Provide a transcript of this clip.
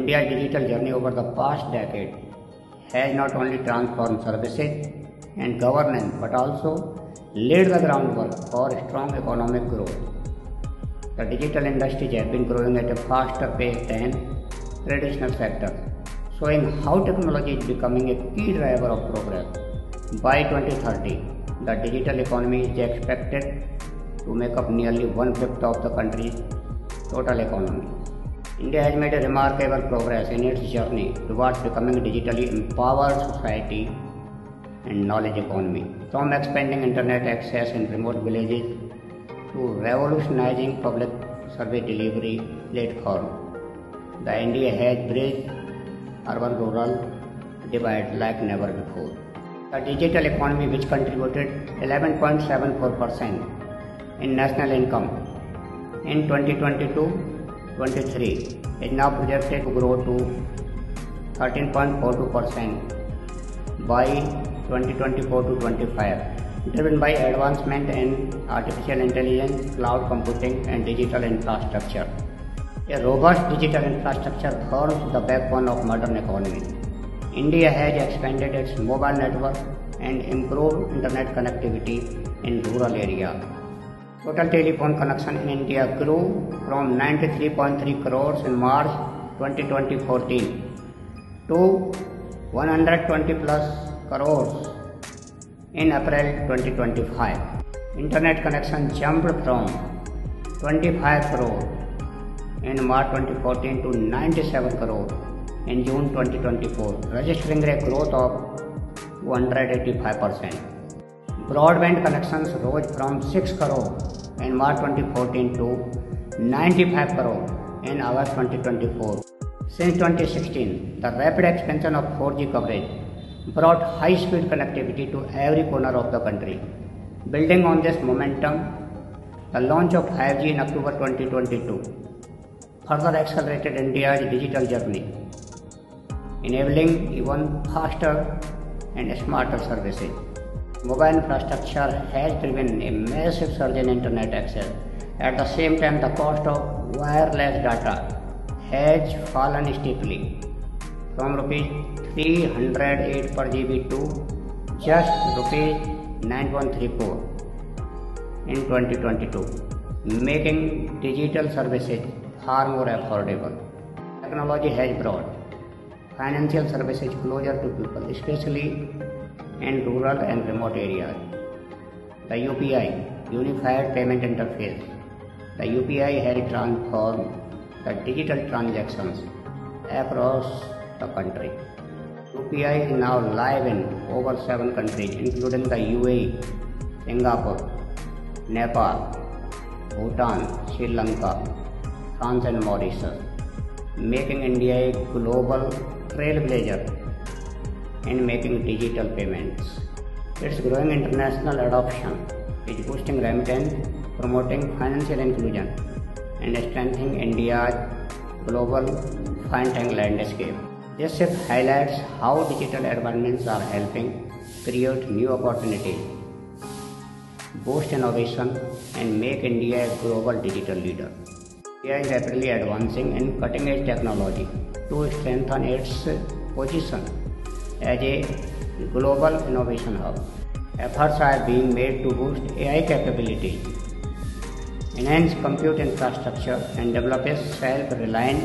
India's digital journey over the past decade has not only transformed services and governance but also laid the groundwork for strong economic growth. The digital industries have been growing at a faster pace than traditional sectors, showing how technology is becoming a key driver of progress. By 2030, the digital economy is expected to make up nearly one-fifth of the country's total economy. India has made a remarkable progress in its journey towards becoming a digitally empowered society and knowledge economy. From expanding internet access in remote villages to revolutionizing public service delivery platform, the India has bridged urban-rural divide like never before. The digital economy, which contributed 11.74% in national income in 2022-23, is now projected to grow to 13.42% by 2024-25, driven by advancement in artificial intelligence, cloud computing, and digital infrastructure. A robust digital infrastructure forms the backbone of modern economy. India has expanded its mobile network and improved internet connectivity in rural areas. Total telephone connection in India grew from 93.3 crores in March 2014 to 120 plus crores in April 2025. Internet connection jumped from 25 crore in March 2014 to 97 crore in June 2024, registering a growth of 285%. Broadband connections rose from 6 crore in March 2014 to 95 crore in August 2024. Since 2016, the rapid expansion of 4G coverage brought high-speed connectivity to every corner of the country. Building on this momentum, the launch of 5G in October 2022 further accelerated India's digital journey, enabling even faster and smarter services. Mobile infrastructure has driven a massive surge in internet access. At the same time, the cost of wireless data has fallen steeply from rupees 308 per GB to just rupees 9.34 in 2022, making digital services far more affordable. Technology has brought financial services closer to people, especially in rural and remote areas. The UPI, Unified Payment Interface. The UPI has transformed the digital transactions across the country. UPI is now live in over 7 countries, including the UAE, Singapore, Nepal, Bhutan, Sri Lanka, France and Mauritius, making India a global trailblazer in making digital payments. Its growing international adoption is boosting remittance, promoting financial inclusion, and strengthening India's global fintech landscape. This shift highlights how digital advancements are helping create new opportunities, boost innovation, and make India a global digital leader. India is rapidly advancing in cutting-edge technology to strengthen its position as a global innovation hub. Efforts are being made to boost AI capabilities, enhance compute infrastructure, and develop a self-reliant